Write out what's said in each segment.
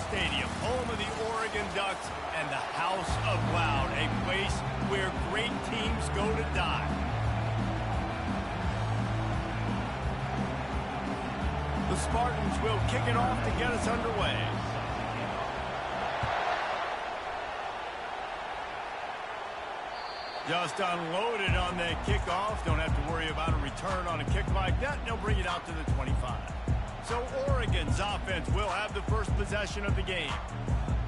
Stadium, home of the Oregon Ducks and the House of Loud, a place where great teams go to die. The Spartans will kick it off to get us underway. Just unloaded on that kickoff. Don't have to worry about a return on a kick like that. They'll bring it out to the 25. So Oregon's offense will have the first possession of the game.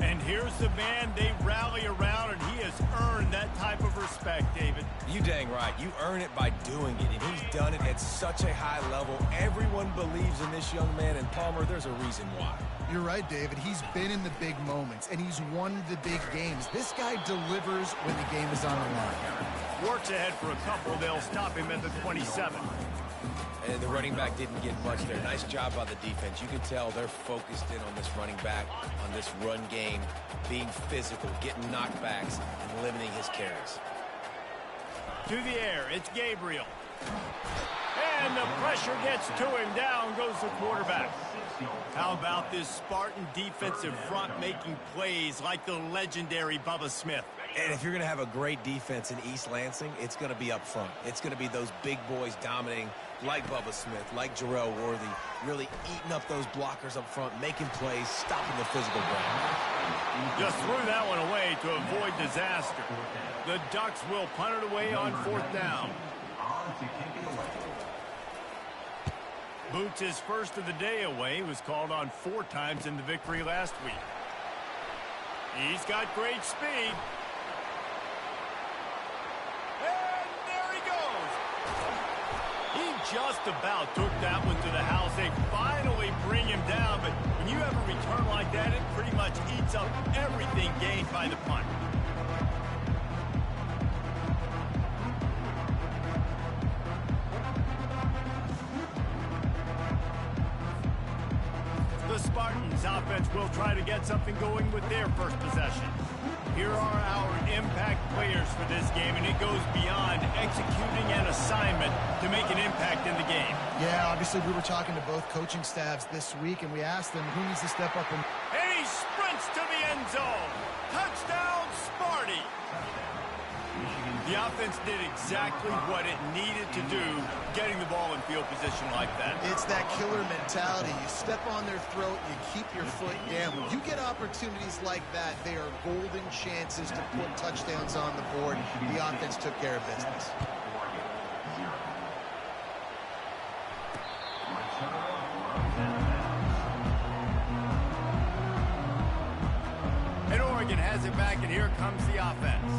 And here's the man they rally around, and he has earned that type of respect, David. You dang right. You earn it by doing it, and he's done it at such a high level. Everyone believes in this young man, and Palmer, there's a reason why. You're right, David. He's been in the big moments, and he's won the big games. This guy delivers when the game is on the line. Works ahead for a couple. They'll stop him at the 27. And the running back didn't get much there. Nice job by the defense. You can tell they're focused in on this running back, on this run game, being physical, getting knockbacks, and limiting his carries. To the air, it's Gabriel. And the pressure gets to him. Down goes the quarterback. How about this Spartan defensive front making plays like the legendary Bubba Smith? And if you're going to have a great defense in East Lansing, it's going to be up front. It's going to be those big boys dominating like Bubba Smith, like Jarrell Worthy, really eating up those blockers up front, making plays, stopping the physical ground. Just threw that one away to avoid disaster. The Ducks will punt it away on 4th down. Boots his first of the day away. He was called on 4 times in the victory last week. He's got great speed. And there he goes. He just about took that one to the house. They finally bring him down, but when you have a return like that, it pretty much eats up everything gained by the punt. The Spartans offense will try to get something going with their first possession. Here are our impact players for this game, and it goes beyond executing an assignment to make an impact in the game. Yeah, obviously we were talking to both coaching staffs this week, and we asked them who needs to step up. And he sprints to the end zone. Touchdown, Sparty. The offense did exactly what it needed to do, getting the ball in field position like that. It's that killer mentality. You step on their throat, you keep your foot down. When you get opportunities like that, they are golden chances to put touchdowns on the board. The offense took care of business. And Oregon has it back, and here comes the offense.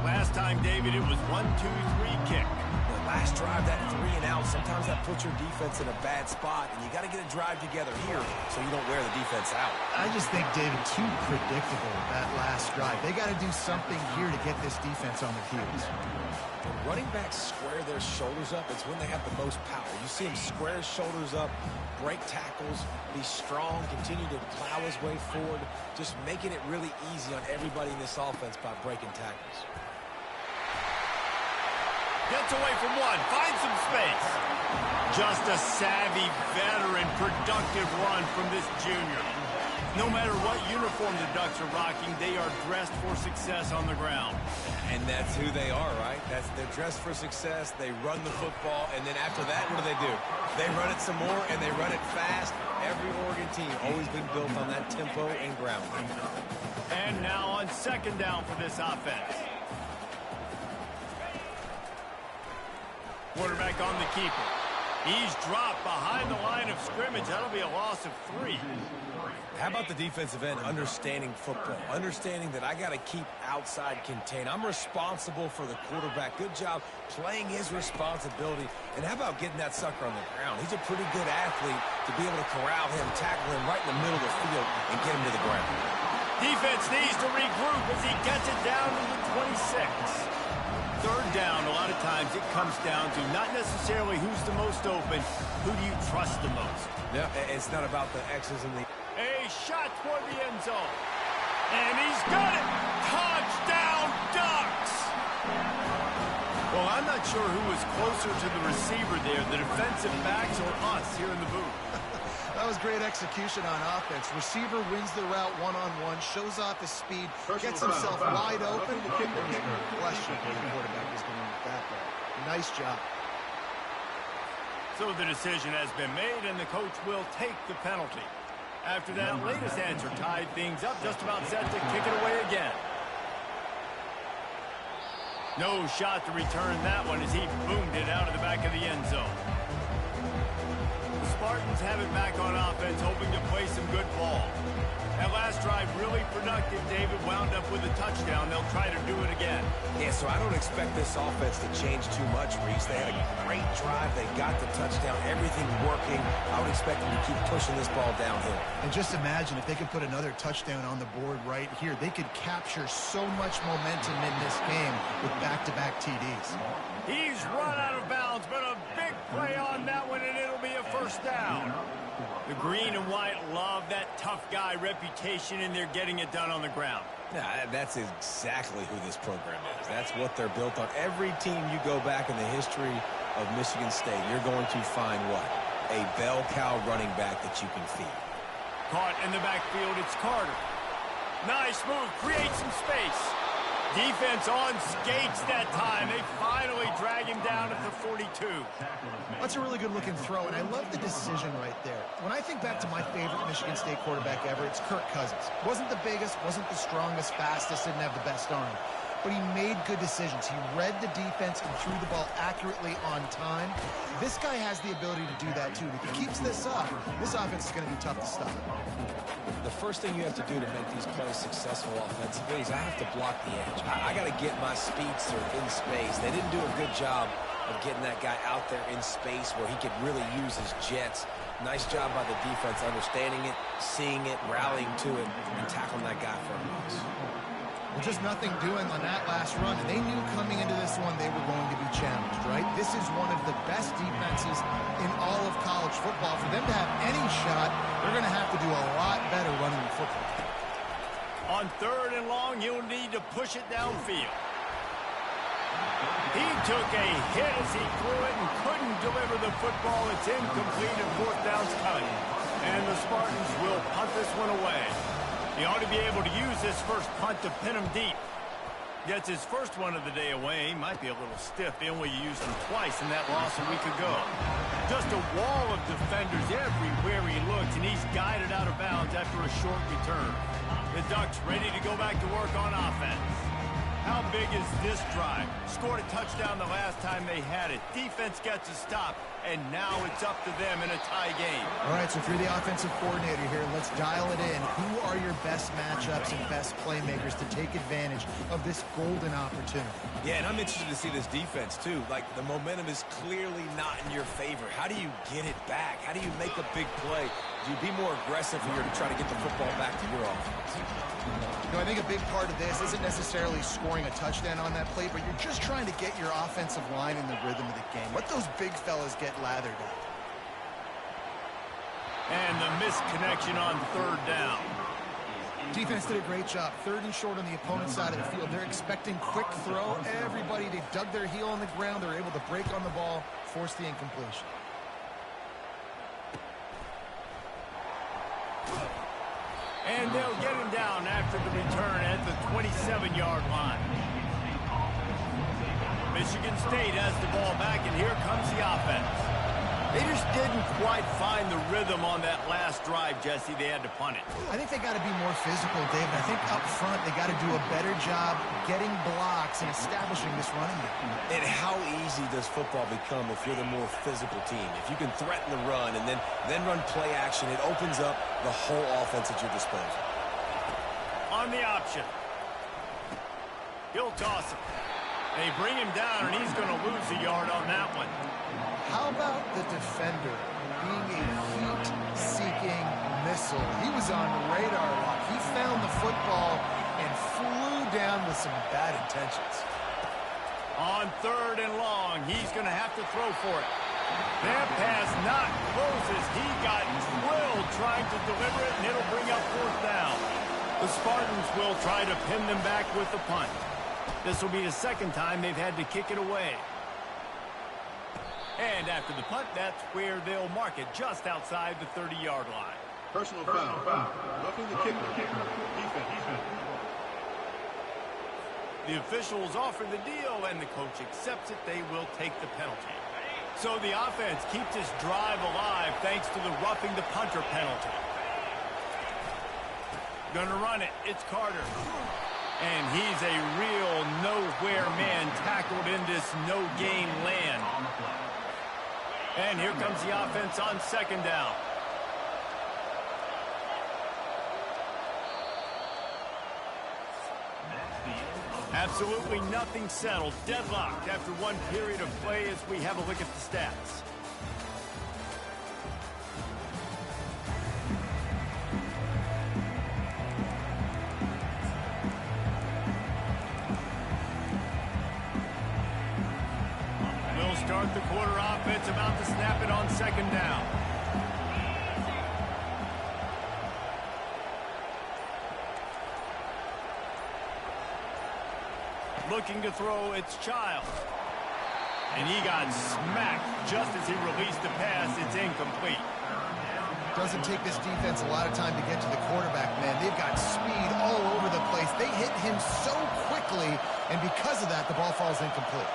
Last time, David, it was 1-2-3 kick. The last drive, that 3 and out, sometimes that puts your defense in a bad spot, and you got to get a drive together here so you don't wear the defense out. I just think, David, too predictable that last drive. They got to do something here to get this defense on their heels. When running backs square their shoulders up, it's when they have the most power. You see him square his shoulders up, break tackles, be strong, continue to plow his way forward, just making it really easy on everybody in this offense by breaking tackles. Gets away from one, finds some space. Just a savvy, veteran, productive run from this junior. No matter what uniform the Ducks are rocking, they are dressed for success on the ground. And that's who they are, right? They're dressed for success. They run the football, and then after that, what do? They run it some more, and they run it fast. Every Oregon team always been built on that tempo and ground game. And now on 2nd down for this offense. Quarterback on the keeper. He's dropped behind the line of scrimmage. That'll be a loss of 3. How about the defensive end understanding football, understanding that I got to keep outside contain. I'm responsible for the quarterback. Good job playing his responsibility. And how about getting that sucker on the ground? He's a pretty good athlete to be able to corral him, tackle him right in the middle of the field, and get him to the ground. Defense needs to regroup as he gets it down to the 26. 3rd down, a lot of times it comes down to not necessarily who's the most open, who do you trust the most? Yeah, it's not about the X's and the... A shot toward the end zone. And he's got it! Touchdown, Ducks! Well, I'm not sure who was closer to the receiver there, the defensive backs or us here in the booth. That was great execution on offense. Receiver wins the route one-on-one, shows off his speed, gets himself wide open. Question who the quarterback is going with that ball. Nice job. So the decision has been made, and the coach will take the penalty. After that latest answer tied things up, just about set to kick it away again. No shot to return that one as he boomed it out of the back of the end zone. The Spartans have it back on offense, hoping to play some good ball. That last drive really productive. David wound up with a touchdown. They'll try to do it again. Yeah, so I don't expect this offense to change too much, Reese. They had a great drive. They got the touchdown. Everything working. I would expect them to keep pushing this ball downhill. And just imagine if they could put another touchdown on the board right here. They could capture so much momentum in this game with back-to-back TDs. He's run out of bounds, but a big play on that one, and it'll be a first down. The green and white love that tough guy reputation, and they're getting it done on the ground. Yeah, that's exactly who this program is. That's what they're built on. Every team you go back in the history of Michigan State, you're going to find what? A bell cow running back that you can feed. Caught in the backfield, it's Carter. Nice move, create some space. Defense on skates that time. They finally drag him down at the 42. That's a really good-looking throw, and I love the decision right there. When I think back to my favorite Michigan State quarterback ever, it's Kirk Cousins. Wasn't the biggest, wasn't the strongest, fastest, didn't have the best arm. But he made good decisions. He read the defense and threw the ball accurately on time. This guy has the ability to do that, too. And if he keeps this up, this offense is going to be tough to stop. The first thing you have to do to make these plays successful offensively is I have to block the edge. I got to get my speedster in space. They didn't do a good job of getting that guy out there in space where he could really use his jets. Nice job by the defense understanding it, seeing it, rallying to it, and tackling that guy for a loss. Well, just nothing doing on that last run. And they knew coming into this one they were going to be challenged, right? This is one of the best defenses in all of college football. For them to have any shot, they're going to have to do a lot better running the football. On 3rd and long, he'll need to push it downfield. He took a hit as he threw it and couldn't deliver the football. It's incomplete and 4th down's coming. And the Spartans will punt this one away. He ought to be able to use this first punt to pin him deep. Gets his first one of the day away. He might be a little stiff. They only used him twice in that loss a week ago. Just a wall of defenders everywhere he looks, and he's guided out of bounds after a short return. The Ducks ready to go back to work on offense. How big is this drive? Scored a touchdown the last time they had it. Defense gets a stop, and now it's up to them in a tie game. All right, so if you're the offensive coordinator here, let's dial it in. Who are your best matchups and best playmakers to take advantage of this golden opportunity? Yeah, and I'm interested to see this defense, too. Like, the momentum is clearly not in your favor. How do you get it back? How do you make a big play? Do you be more aggressive here to try to get the football back to your offense? You know, I think a big part of this isn't necessarily scoring a touchdown on that play, but you're just trying to get your offensive line in the rhythm of the game. Let those big fellas get lathered up. And the misconnection on 3rd down. Defense did a great job. 3rd and short on the opponent's side of the field. They're expecting quick throw. Everybody, they dug their heel on the ground. They're able to break on the ball, force the incompletion. And they'll get him down after the return at the 27-yard line. Michigan State has the ball back, and here comes the offense. They just didn't quite find the rhythm on that last drive, Jesse. They had to punt it. I think they got to be more physical, David. I think up front they got to do a better job getting blocks and establishing this running game. And how easy does football become if you're the more physical team? If you can threaten the run and then run play action, it opens up the whole offense at your disposal. On the option. He'll toss him. They bring him down, and he's going to lose a yard on that one. How about the defender being a heat-seeking missile? He was on radar lock. He found the football and flew down with some bad intentions. On 3rd and long, he's going to have to throw for it. That pass not close as he got drilled trying to deliver it, and it'll bring up 4th down. The Spartans will try to pin them back with the punt. This will be the 2nd time they've had to kick it away. And after the punt, that's where they'll mark it, just outside the 30-yard line. Personal foul. Roughing the kicker. Defense. The officials offer the deal, and the coach accepts it. They will take the penalty. So the offense keeps this drive alive thanks to the roughing the punter penalty. Gonna run it. It's Carter. And he's a real nowhere man tackled in this no-game land. And here comes the offense on second down. Absolutely nothing settled. Deadlocked after one period of play as we have a look at the stats. We'll start the quarter offense, about to snap it on second down. Looking to throw, it's Child. And he got smacked just as he released the pass. It's incomplete. Doesn't take this defense a lot of time to get to the quarterback, man. They've got speed all over the place. They hit him so quickly, and because of that, the ball falls incomplete.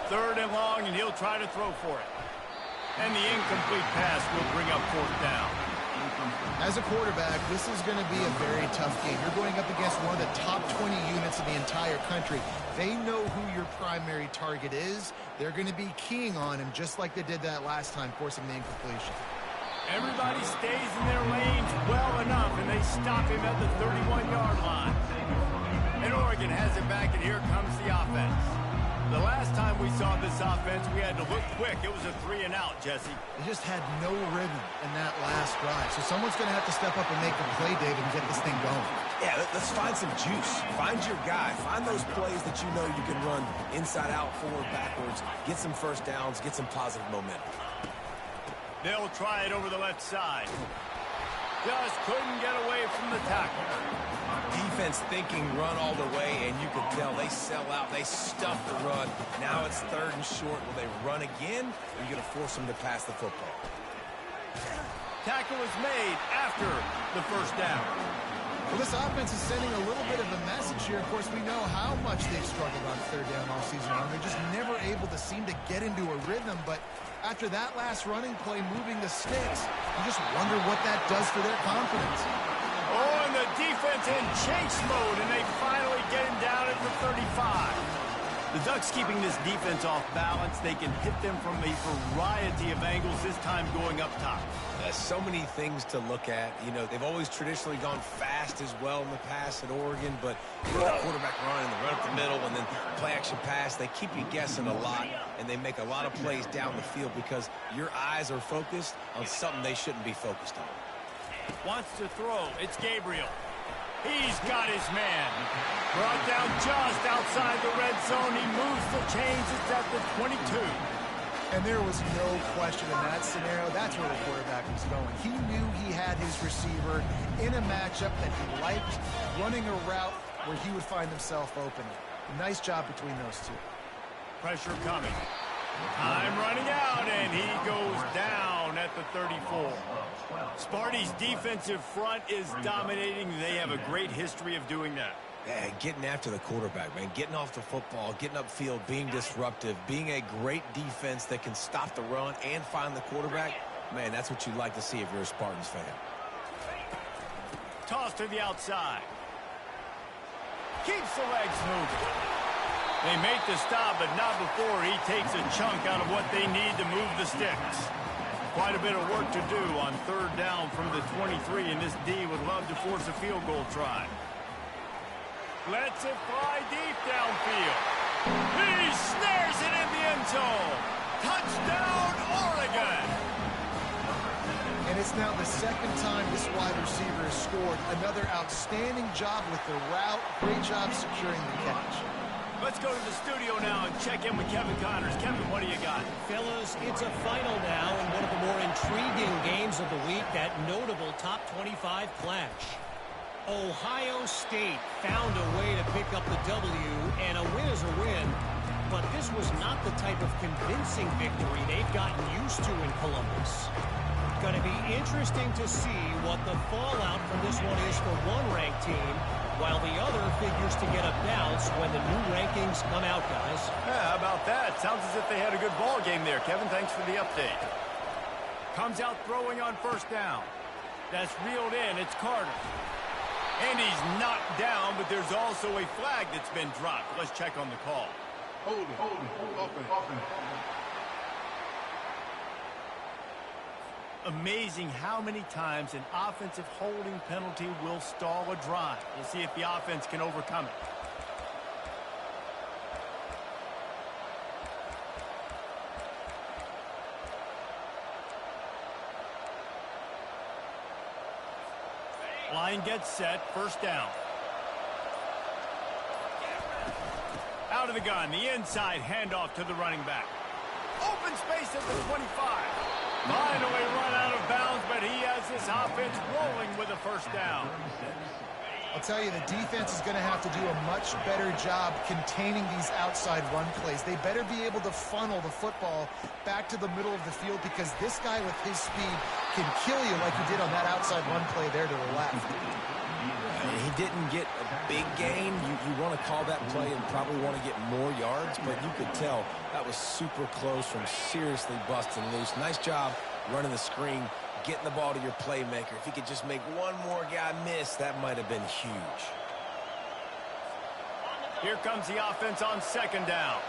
Third and long, and he'll try to throw for it. And the incomplete pass will bring up fourth down. As a quarterback, this is going to be a very tough game. You're going up against one of the top 20 units in the entire country. They know who your primary target is. They're going to be keying on him just like they did that last time, forcing the incompletion. Everybody stays in their lanes well enough, and they stop him at the 31-yard line. And Oregon has it back, and here comes the offense. The last time we saw this offense, we had to look quick. It was a 3-and-out, Jesse. They just had no rhythm in that last drive. So someone's going to have to step up and make a play, David, and get this thing going. Yeah, let's find some juice. Find your guy. Find those plays that you know you can run inside out, forward, backwards. Get some first downs. Get some positive momentum. They'll try it over the left side. Just couldn't get away from the tackle. Defense thinking run all the way, and you can tell they sell out. They stuff the run. Now it's third and short. Will they run again? Or are you going to force them to pass the football? Tackle is made after the first down. Well, this offense is sending a little bit of a message here. Of course, we know how much they've struggled on third down all season long. They're just never able to seem to get into a rhythm. But after that last running play, moving the sticks, you just wonder what that does for their confidence. Oh, and the defense in chase mode, and they finally get him down at the 35. The Ducks keeping this defense off balance. They can hit them from a variety of angles, this time going up top. So many things to look at. You know, they've always traditionally gone fast as well in the past at Oregon, but you know, the quarterback run and the run up the middle and then play-action pass, they keep you guessing a lot, and they make a lot of plays down the field because your eyes are focused on something they shouldn't be focused on. Wants to throw. It's Gabriel. He's got his man. Brought down just outside the red zone. He moves the chains. It's at the 22. And there was no question in that scenario. That's where the quarterback was going. He knew he had his receiver in a matchup that he liked, running a route where he would find himself open. Nice job between those two. Pressure coming. Time running out, and he goes down at the 34. Sparty's defensive front is dominating. They have a great history of doing that. Yeah, getting after the quarterback, man. Getting off the football, getting upfield, being disruptive, being a great defense that can stop the run and find the quarterback. Man, that's what you like to see if you're a Spartans fan. Toss to the outside. Keeps the legs moving. They make the stop, but not before he takes a chunk out of what they need to move the sticks. Quite a bit of work to do on third down from the 23, and this D would love to force a field goal try. Lets it fly deep downfield. He snares it in the end zone. Touchdown, Oregon! And it's now the second time this wide receiver has scored. Another outstanding job with the route. Great job securing the catch. Let's go to the studio now and check in with Kevin Connors. Kevin, what do you got? Fellas, it's a final now in one of the more intriguing games of the week, that notable top 25 clash. Ohio State found a way to pick up the W, and a win is a win. But this was not the type of convincing victory they've gotten used to in Columbus. Going to be interesting to see what the fallout from this one is for one ranked team, while the other figures to get a bounce when the new rankings come out, guys. Yeah, how about that? Sounds as if they had a good ball game there, Kevin. Thanks for the update. Comes out throwing on first down. That's reeled in. It's Carter. And he's knocked down, but there's also a flag that's been dropped. Let's check on the call. Hold it. Offense. Amazing how many times an offensive holding penalty will stall a drive. We'll see if the offense can overcome it. Line gets set, first down. Out of the gun, the inside handoff to the running back. Open space at the 25. Finally run out of bounds, but he has this offense rolling with a first down. I'll tell you, the defense is going to have to do a much better job containing these outside run plays. They better be able to funnel the football back to the middle of the field, because this guy with his speed can kill you like he did on that outside run play there to the left. He didn't get a big gain. You want to call that play and probably want to get more yards, but you could tell that was super close from seriously busting loose. Nice job running the screen, getting the ball to your playmaker. If he could just make one more guy miss, that might have been huge. Here comes the offense on second down.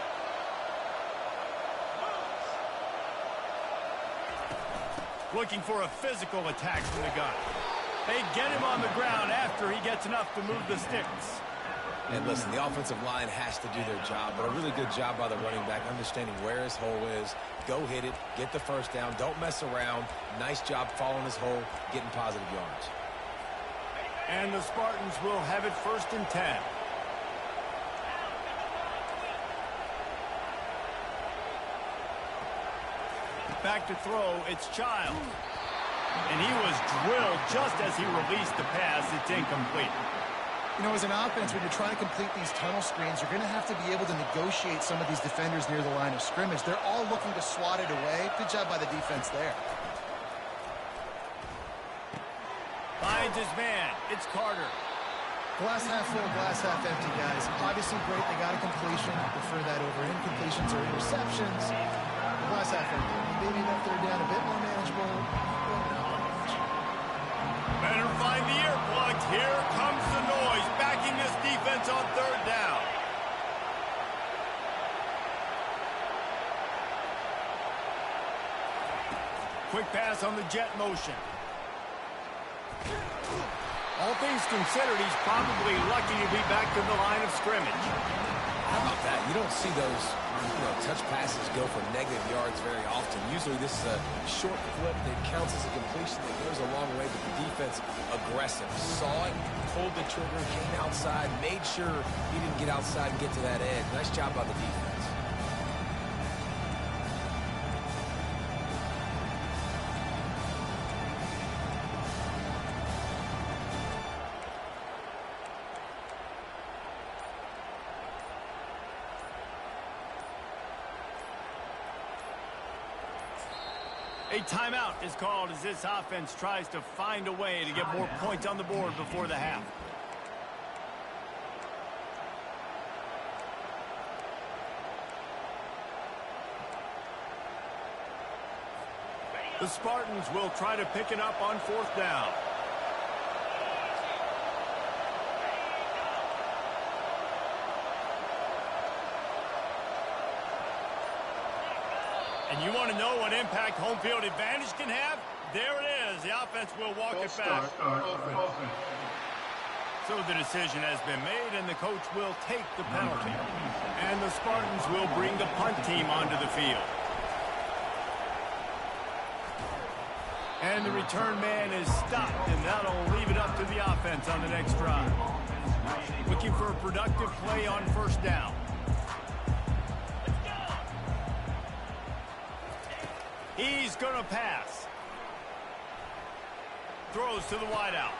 Looking for a physical attack from the gun. They get him on the ground after he gets enough to move the sticks. And listen, the offensive line has to do their job, but a really good job by the running back, understanding where his hole is. Go hit it, get the first down, don't mess around. Nice job following his hole, getting positive yards. And the Spartans will have it first and 10. Back to throw, it's Child. And he was drilled just as he released the pass. It's incomplete. You know, as an offense, when you're trying to complete these tunnel screens, you're going to have to be able to negotiate some of these defenders near the line of scrimmage. They're all looking to swat it away. Good job by the defense there. Finds his man. It's Carter. Glass half full, glass half empty, guys. Obviously great, they got a completion. Prefer that over incompletions or interceptions. Glass half empty. Maybe that third down a bit more manageable. Better find the earplugs. Here comes the noise, backing this defense on third down. Quick pass on the jet motion. All things considered, he's probably lucky to be back to the line of scrimmage. How about that? You don't see those touch passes go for negative yards very often. Usually this is a short flip that counts as a completion that goes a long way, but the defense aggressive. Saw it, pulled the trigger, came outside, made sure he didn't get outside and get to that edge. Nice job by the defense. A timeout is called as this offense tries to find a way to get more points on the board before the half. The Spartans will try to pick it up on fourth down. And you want to know what impact home field advantage can have? There it is. The offense will walk it back. So the decision has been made, and the coach will take the penalty. And the Spartans will bring the punt team onto the field. And the return man is stopped, and that'll leave it up to the offense on the next drive. Looking for a productive play on first down. He's going to pass. Throws to the wideout.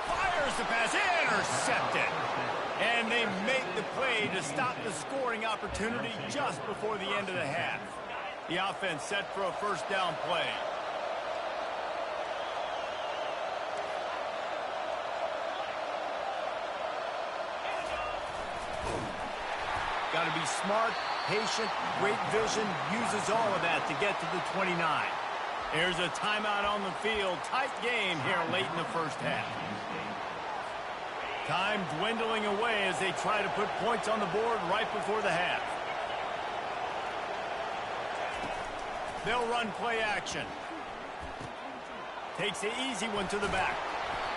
Fires Here's the pass, intercepted. And they make the play to stop the scoring opportunity just before the end of the half. The offense set for a first down play. Got to be smart, patient, great vision, uses all of that to get to the 29. There's a timeout on the field. Tight game here late in the first half. Time dwindling away as they try to put points on the board right before the half. They'll run play action. Takes the easy one to the back.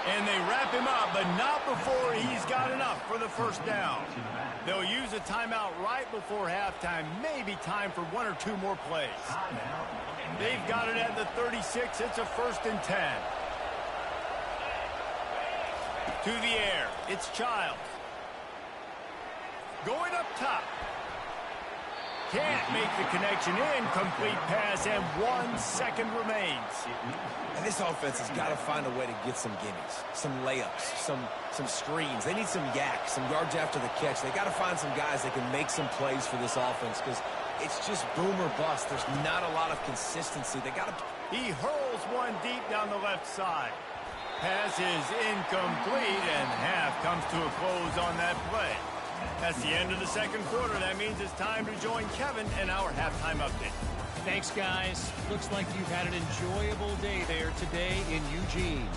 And they wrap him up, but not before he's got enough for the first down. They'll use a timeout right before halftime. Maybe time for one or two more plays. They've got it at the 36. It's a 1st and 10. To the air. It's Childs. Going up top. Can't make the connection. Incomplete pass, and 1 second remains. And this offense has got to find a way to get some gimmies, some layups, some screens. They need some yak, some yards after the catch. They got to find some guys that can make some plays for this offense because it's just boom or bust. There's not a lot of consistency. They got to. He hurls one deep down the left side. Pass is incomplete, and half comes to a close on that play. That's the end of the second quarter. That means it's time to join Kevin in our halftime update. Thanks, guys. Looks like you've had an enjoyable day there today in Eugene.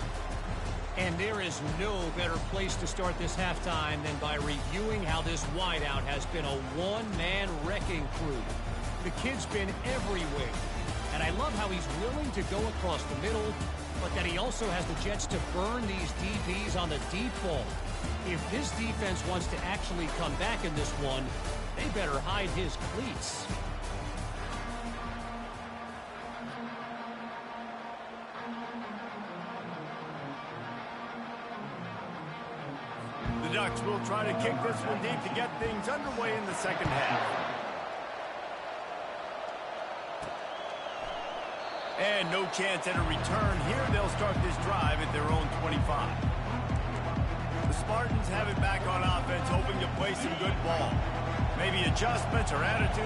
And there is no better place to start this halftime than by reviewing how this wideout has been a one-man wrecking crew. The kid's been everywhere. And I love how he's willing to go across the middle, but that he also has the jets to burn these DBs on the deep ball. If this defense wants to actually come back in this one, they better hide his cleats. The Ducks will try to kick this one deep to get things underway in the second half. And no chance at a return here. They'll start this drive at their own 25. The Spartans have it back on offense, hoping to play some good ball. Maybe adjustments or attitude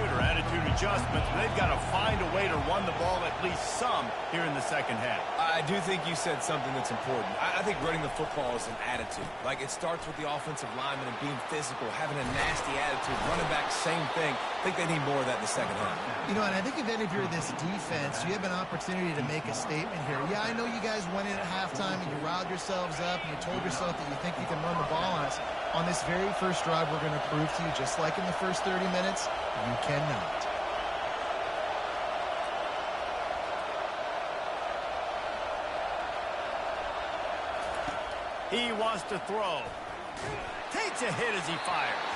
adjustments. But they've got to find a way to run the ball at least some here in the second half. I do think you said something that's important. I think running the football is an attitude. Like, it starts with the offensive lineman and being physical, having a nasty attitude. Running back, same thing. I think they need more of that in the second half. You know, and I think if you're this defense, you have an opportunity to make a statement here. Yeah, I know you guys went in at halftime and you riled yourselves up and you told yourself that you think you can run the ball on us. On this very first drive, we're going to prove to you, just like in the first 30 minutes, you cannot. He wants to throw. Takes a hit as he fires.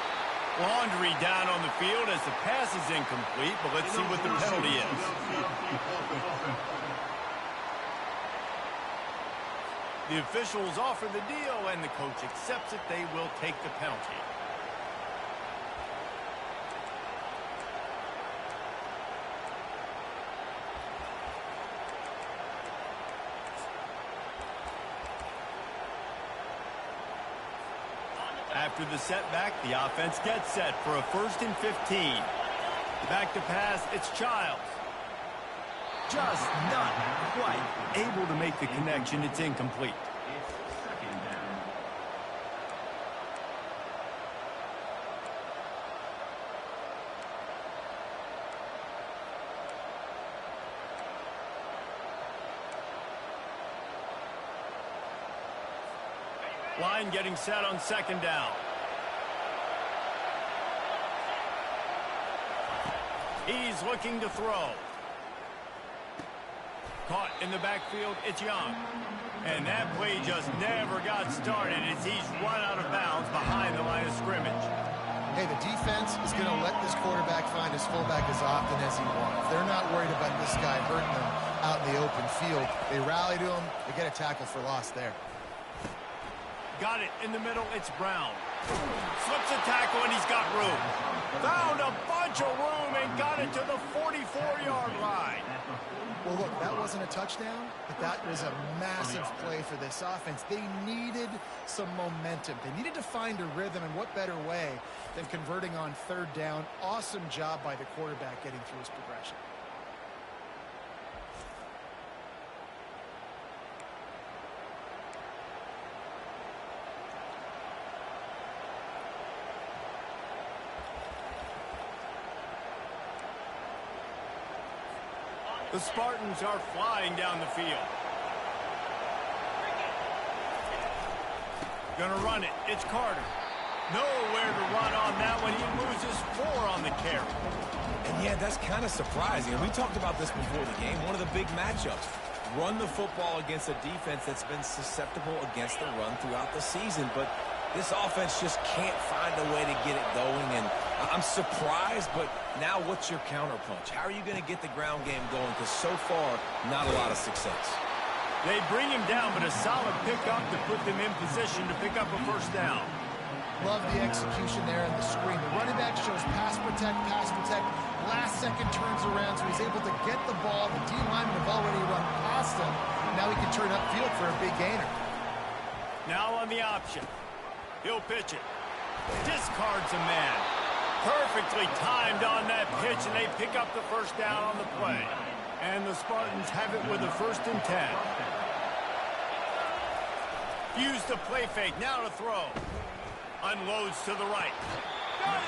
Laundry down on the field as the pass is incomplete, but let's see what the penalty is. The officials offer the deal, and the coach accepts it. They will take the penalty. After the setback, the offense gets set for a 1st and 15. Back to pass, it's Childs. Just not quite able to make the connection. It's incomplete. Line getting set on 2nd down. He's looking to throw. Caught in the backfield, it's Young. And that play just never got started as he's run out of bounds behind the line of scrimmage. Hey, the defense is going to let this quarterback find his fullback as often as he wants. They're not worried about this guy hurting them out in the open field. They rally to him. They get a tackle for loss there. Got it in the middle. It's Brown. Slips a tackle, and he's got room. Found a bunch of room and got it to the 44-yard line. Well, look, that wasn't a touchdown, but that was a massive play for this offense. They needed some momentum. They needed to find a rhythm, and what better way than converting on third down. Awesome job by the quarterback getting through his progression. The Spartans are flying down the field. Gonna run it. It's Carter. Nowhere to run on that one. He loses 4 on the carry. And yeah, that's kind of surprising. And we talked about this before the game. One of the big matchups. Run the football against a defense that's been susceptible against the run throughout the season. But this offense just can't find a way to get it going. And I'm surprised, but now what's your counterpunch? How are you going to get the ground game going? Because so far, not a lot of success. They bring him down, but a solid pickup to put them in position to pick up a first down. Love the execution there in the screen. The running back shows pass protect. Last second turns around, so he's able to get the ball. The D linemen have already run past him. Now he can turn upfield for a big gainer. Now on the option. He'll pitch it. Discards a man. Perfectly timed on that pitch, and they pick up the first down on the play. And the Spartans have it with a 1st and 10. Use the play fake. Now to throw. Unloads to the right. Got it.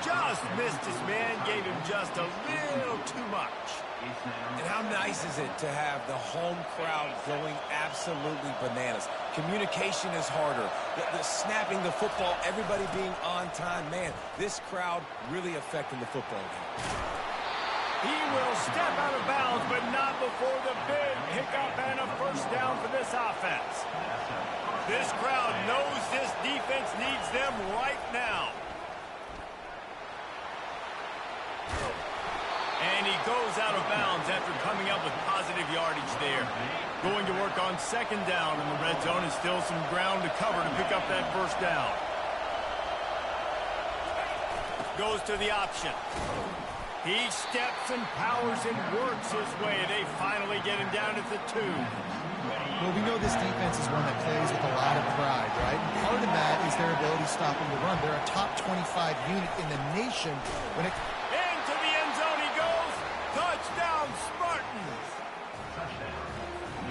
Just missed his man. Gave him just a little too much. And how nice is it to have the home crowd going absolutely bananas? Communication is harder. The snapping the football, everybody being on time. Man, this crowd really affecting the football game. He will step out of bounds, but not before the big hiccup and a first down for this offense. This crowd knows this defense needs them right now. And he goes out of bounds after coming up with positive yardage there. Going to work on 2nd down in the red zone, and still some ground to cover to pick up that first down. Goes to the option. He steps and powers and works his way. They finally get him down at the 2. Well, we know this defense is one that plays with a lot of pride, right? Part of that is their ability to stop him to run. They're a top 25 unit in the nation when it... Into the end zone he goes. Touchdown, Spartans.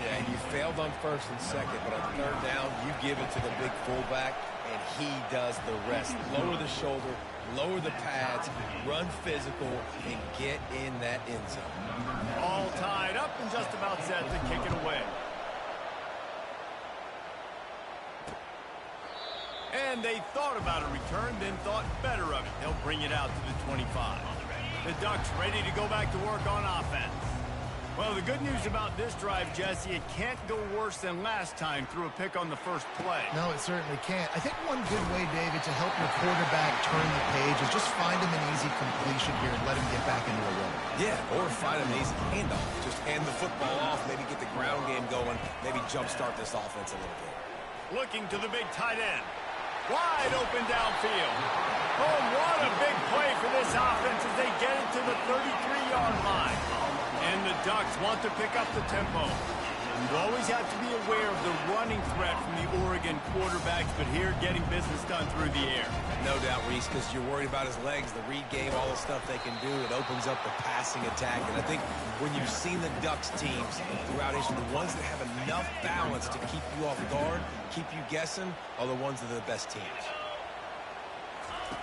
Yeah, you failed on 1st and 2nd, but on 3rd down, you give it to the big fullback, and he does the rest. Lower the shoulder, lower the pads, run physical, and get in that end zone. All tied up and just about set to kick it away. And they thought about a return, then thought better of it. They'll bring it out to the 25. The Ducks ready to go back to work on offense. Well, the good news about this drive, Jesse, it can't go worse than last time through a pick on the first play. No, it certainly can't. I think one good way, David, to help your quarterback turn the page is just find him an easy completion here and let him get back into a rhythm. Yeah, or find him an easy handoff. Just hand the football off, maybe get the ground game going, maybe jumpstart this offense a little bit. Looking to the big tight end. Wide open downfield. Oh, what a big play for this offense as they get it to the 33-yard line. And the Ducks want to pick up the tempo. You always have to be aware of the running threat from the Oregon quarterbacks, but here getting business done through the air. No doubt, Reese, because you're worried about his legs, the read game, all the stuff they can do. It opens up the passing attack. And I think when you've seen the Ducks teams throughout history, the ones that have enough balance to keep you off guard, keep you guessing, are the ones that are the best teams.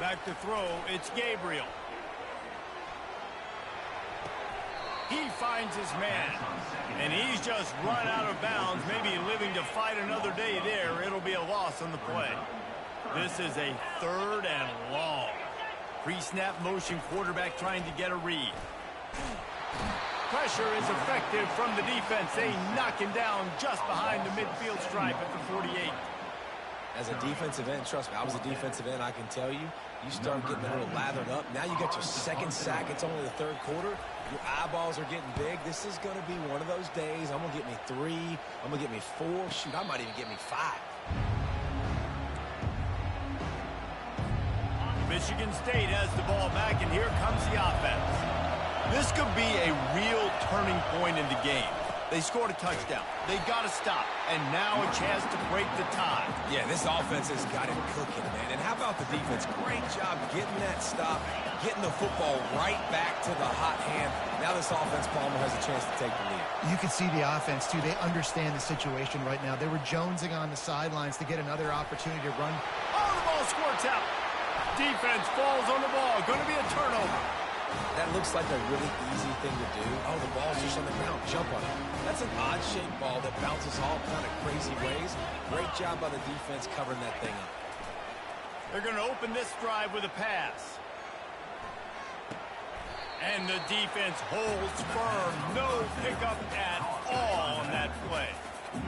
Back to throw, it's Gabriel. He finds his man, and he's just run out of bounds, maybe living to fight another day there. It'll be a loss on the play. This is a 3rd and long. Pre-snap motion, quarterback trying to get a read. Pressure is effective from the defense. They knock him down just behind the midfield stripe at the 48. As a defensive end, trust me, I was a defensive end, I can tell you, you start getting a little lathered up. Now you got your 2nd sack. It's only the 3rd quarter. Your eyeballs are getting big. This is going to be one of those days. I'm going to get me 3. I'm going to get me 4. Shoot, I might even get me 5. Michigan State has the ball back, and here comes the offense. This could be a real turning point in the game. They scored a touchdown. They got to stop. And now a chance to break the tie. Yeah, this offense has got it cooking, man. And how about the defense? Great job getting that stop, getting the football right back to the hot hand. Now this offense, Palmer, has a chance to take the lead. You can see the offense, too. They understand the situation right now. They were jonesing on the sidelines to get another opportunity to run. Oh, the ball squirts out. Defense falls on the ball. Going to be a turnover. That looks like a really easy thing to do. Oh, the ball's just on the ground. Jump on it. That's an odd-shaped ball that bounces all kind of crazy ways. Great job by the defense covering that thing up. They're going to open this drive with a pass. And the defense holds firm. No pickup at all on that play.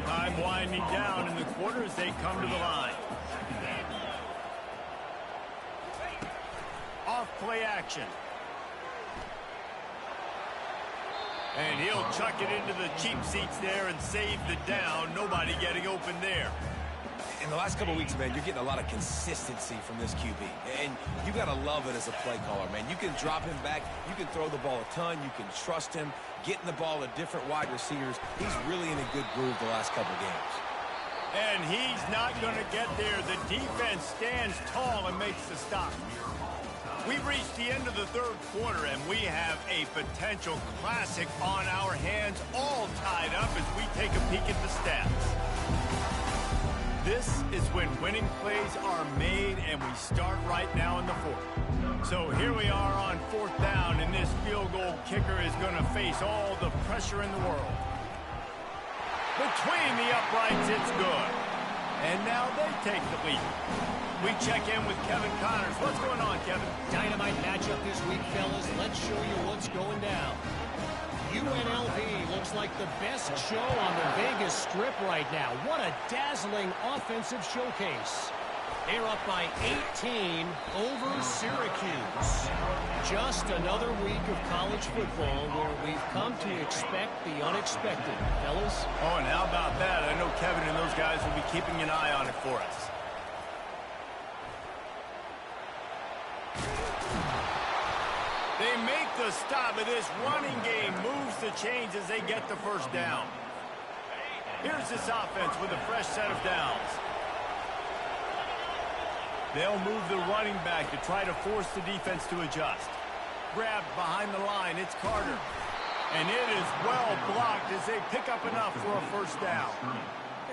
Time winding down in the quarter as they come to the line. Off play action. And he'll chuck it into the cheap seats there and save the down. Nobody getting open there. In the last couple of weeks, man, you're getting a lot of consistency from this QB. And you got to love it as a play caller, man. You can drop him back. You can throw the ball a ton. You can trust him. Getting the ball to different wide receivers. He's really in a good groove the last couple of games. And he's not going to get there. The defense stands tall and makes the stop. We've reached the end of the third quarter, and we have a potential classic on our hands, all tied up as we take a peek at the stats. This is when winning plays are made, and we start right now in the fourth. So here we are on fourth down, and this field goal kicker is going to face all the pressure in the world. Between the uprights, it's good. And now they take the lead. We check in with Kevin Connors. What's going on, Kevin? Dynamite matchup this week, fellas. Let's show you what's going down. UNLV looks like the best show on the Vegas Strip right now. What a dazzling offensive showcase. They're up by 18 over Syracuse. Just another week of college football where we've come to expect the unexpected, fellas. Oh, and how about that? I know Kevin and those guys will be keeping an eye on it for us. They make the stop, but this running game moves the chains as they get the first down. Here's this offense with a fresh set of downs. They'll move the running back to try to force the defense to adjust. Grabbed behind the line, it's Carter. And it is well blocked as they pick up enough for a first down.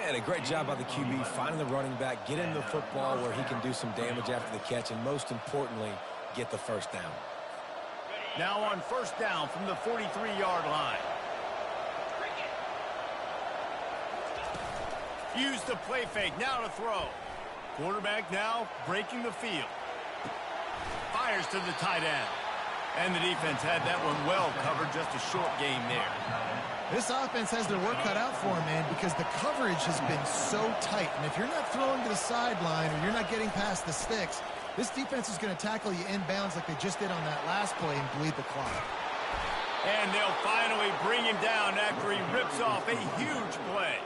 And a great job by the QB finding the running back, get him the football where he can do some damage after the catch, and most importantly, get the first down. Now on first down from the 43-yard line. Use the play fake, now to throw. Quarterback now breaking the field. Fires to the tight end. And the defense had that one well covered, just a short game there. This offense has their work cut out for them, man, because the coverage has been so tight. And if you're not throwing to the sideline or you're not getting past the sticks, this defense is going to tackle you inbounds like they just did on that last play and bleed the clock. And they'll finally bring him down after he rips off a huge play.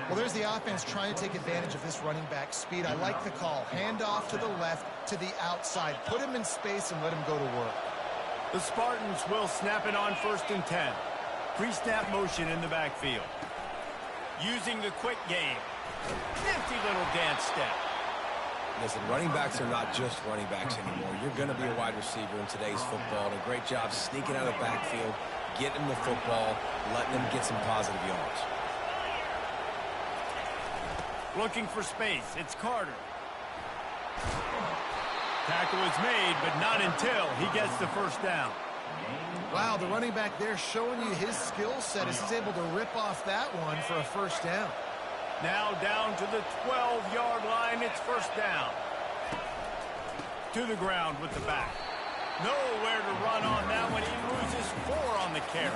Well, there's the offense trying to take advantage of this running back speed. I like the call. Hand off to the left, to the outside. Put him in space and let him go to work. The Spartans will snap it on 1st and 10. Pre-snap motion in the backfield. Using the quick game. Nifty little dance step. Listen, running backs are not just running backs anymore. You're going to be a wide receiver in today's football. And a great job sneaking out of the backfield, getting the football, letting them get some positive yards. Looking for space. It's Carter. Tackle is made, but not until he gets the first down. Wow, the running back there showing you his skill set as he's able to rip off that one for a first down. Now down to the 12-yard line. It's first down. To the ground with the back. Nowhere to run on that one. He loses 4 on the carry.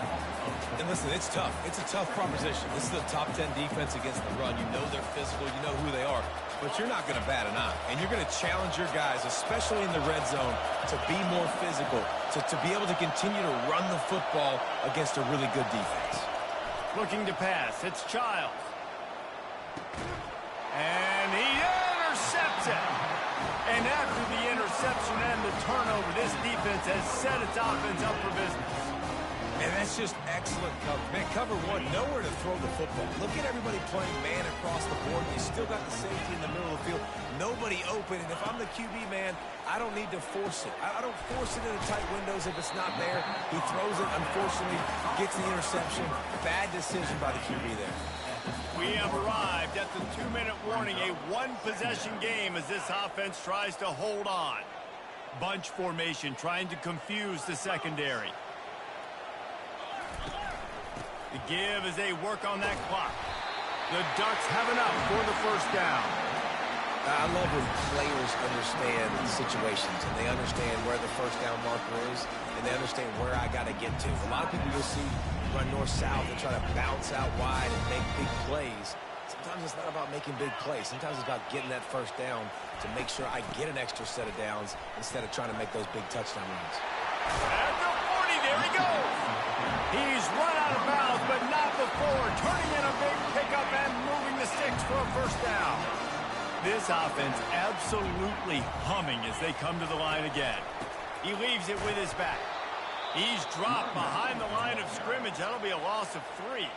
And listen, it's tough. It's a tough proposition. This is a top 10 defense against the run. You know they're physical. You know who they are. But you're not going to bat an eye. And you're going to challenge your guys, especially in the red zone, to be more physical, to be able to continue to run the football against a really good defense. Looking to pass. It's Childs. And he intercepts it. And after the interception, interception and the turnover. This defense has set its offense up for business. And that's just excellent cover. Man, cover one, nowhere to throw the football. Look at everybody playing man across the board. You still got the safety in the middle of the field. Nobody open. And if I'm the QB, man, I don't need to force it. I don't force it into tight windows if it's not there. He throws it, unfortunately, gets the interception. Bad decision by the QB there. We have arrived at the 2-minute warning, a one-possession game as this offense tries to hold on. Bunch formation trying to confuse the secondary. The give as they work on that clock. The Ducks have enough for the first down. I love when players understand situations and they understand where the first down marker is and they understand where I got to get to. A lot of people you'll see run north-south and try to bounce out wide and make big plays. Sometimes it's not about making big plays. Sometimes it's about getting that first down to make sure I get an extra set of downs instead of trying to make those big touchdown runs. At the 40, there he goes. He's run out of bounds, but not before turning in a big pickup and moving the sticks for a first down. This offense absolutely humming as they come to the line again. He leaves it with his back. He's dropped behind the line of scrimmage. That'll be a loss of 3.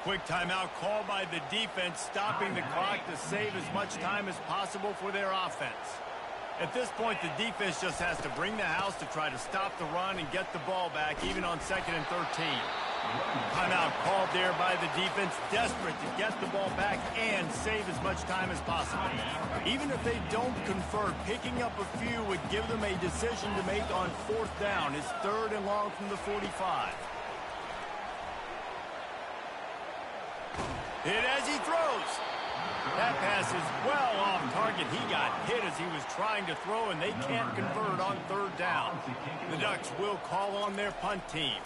Quick timeout called by the defense, stopping the clock to save as much time as possible for their offense. At this point, the defense just has to bring the house to try to stop the run and get the ball back, even on 2nd and 13. Timeout called there by the defense, desperate to get the ball back and save as much time as possible. Even if they don't convert, picking up a few would give them a decision to make on 4th down. It's 3rd and long from the 45. Hit as he throws. That pass is well off target. He got hit as he was trying to throw, and they can't convert on 3rd down. The Ducks will call on their punt team.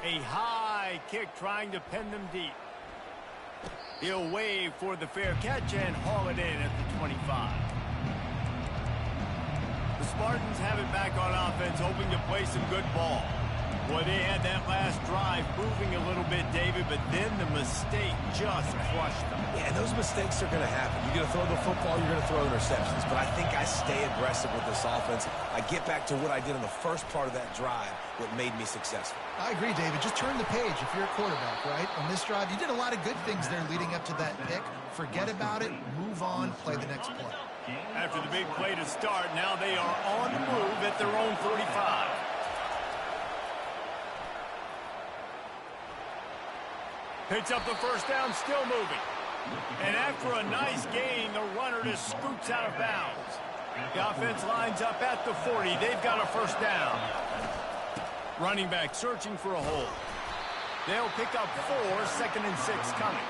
A high kick trying to pin them deep. He'll wave for the fair catch and haul it in at the 25. The Spartans have it back on offense, hoping to play some good ball. Boy, they had that last drive moving a little bit, David, but then the mistake just crushed them. Yeah, and those mistakes are going to happen. You're going to throw the football, you're going to throw interceptions. But I think I stay aggressive with this offense. I get back to what I did in the first part of that drive, what made me successful. I agree, David. Just turn the page if you're a quarterback, right? On this drive, you did a lot of good things there leading up to that pick. Forget about it, move on, play the next play. After the big play to start, now they are on the move at their own 35. Picks up the first down, still moving. And after a nice gain, the runner just scoots out of bounds. The offense lines up at the 40. They've got a first down. Running back searching for a hole. They'll pick up 4, 2nd and 6 coming.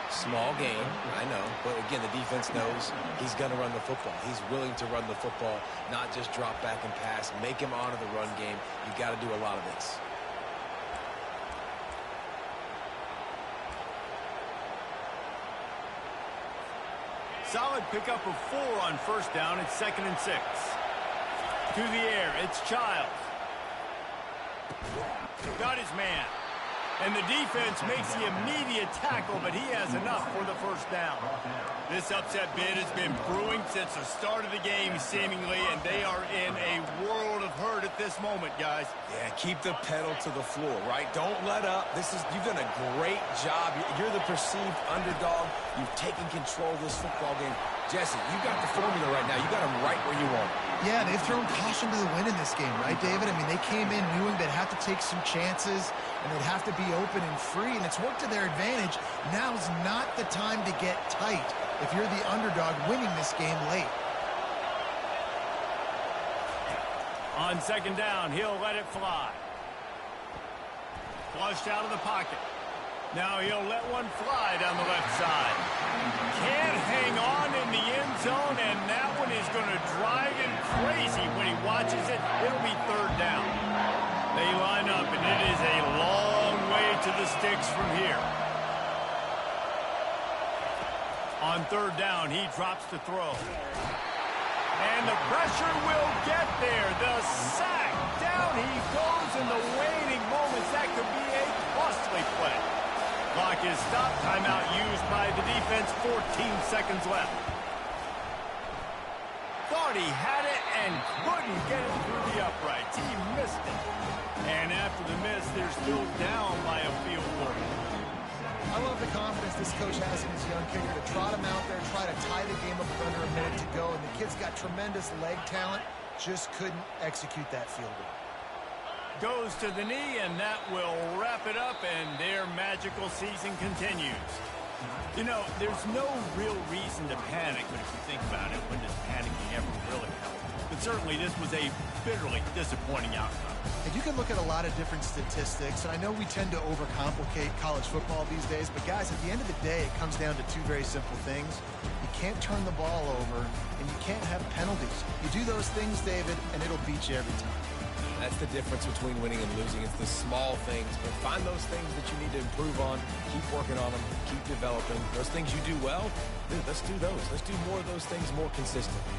Small gain, I know. But again, the defense knows he's going to run the football. He's willing to run the football, not just drop back and pass. Make him honor the run game. You've got to do a lot of this. Solid pickup of 4 on first down. It's 2nd and 6. To the air, it's Childs. Got his man. And the defense makes the immediate tackle, but he has enough for the first down. This upset bid has been brewing since the start of the game, seemingly, and they are in a world of hurt at this moment, guys. Yeah, keep the pedal to the floor, right? Don't let up. You've done a great job. You're the perceived underdog. You've taken control of this football game. Jesse, you got the formula right now. You got them right where you want them. Yeah, they've thrown caution to the wind in this game, right, David? I mean, they came in knowing they'd have to take some chances and they'd have to be open and free, and it's worked to their advantage. Now's not the time to get tight if you're the underdog winning this game late. On 2nd down, he'll let it fly. Flushed out of the pocket. Now he'll let one fly down the left side. Can't hang on in the end zone, and that one is going to drive him crazy when he watches it. It'll be 3rd down. They line up, and it is a long way to the sticks from here. On 3rd down, he drops to throw. And the pressure will get there. The sack. Down he goes in the waning moments. That could be a costly play. Clock is stopped. Timeout used by the defense. 14 seconds left. Thought he had it and couldn't get it through the uprights. He missed it. And after the miss, they're still down by a field goal. I love the confidence this coach has in his young kicker to trot him out there, try to tie the game up with under a minute to go. And the kid's got tremendous leg talent, just couldn't execute that field goal. Goes to the knee, and that will wrap it up, and their magical season continues. You know, there's no real reason to panic, but if you think about it, when does panicking ever really help? But certainly this was a bitterly disappointing outcome. And you can look at a lot of different statistics, and I know we tend to overcomplicate college football these days, but guys, at the end of the day, it comes down to two very simple things. You can't turn the ball over, and you can't have penalties. You do those things, David, and it'll beat you every time. That's the difference between winning and losing. It's the small things, but find those things that you need to improve on, keep working on them, keep developing. Those things you do well, dude, let's do those. Let's do more of those things more consistently.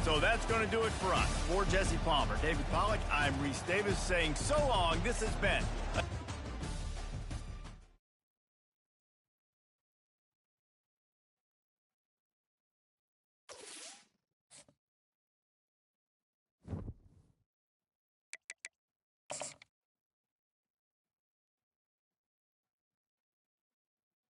So that's going to do it for us. For Jesse Palmer, David Pollack, I'm Reese Davis saying so long. This has been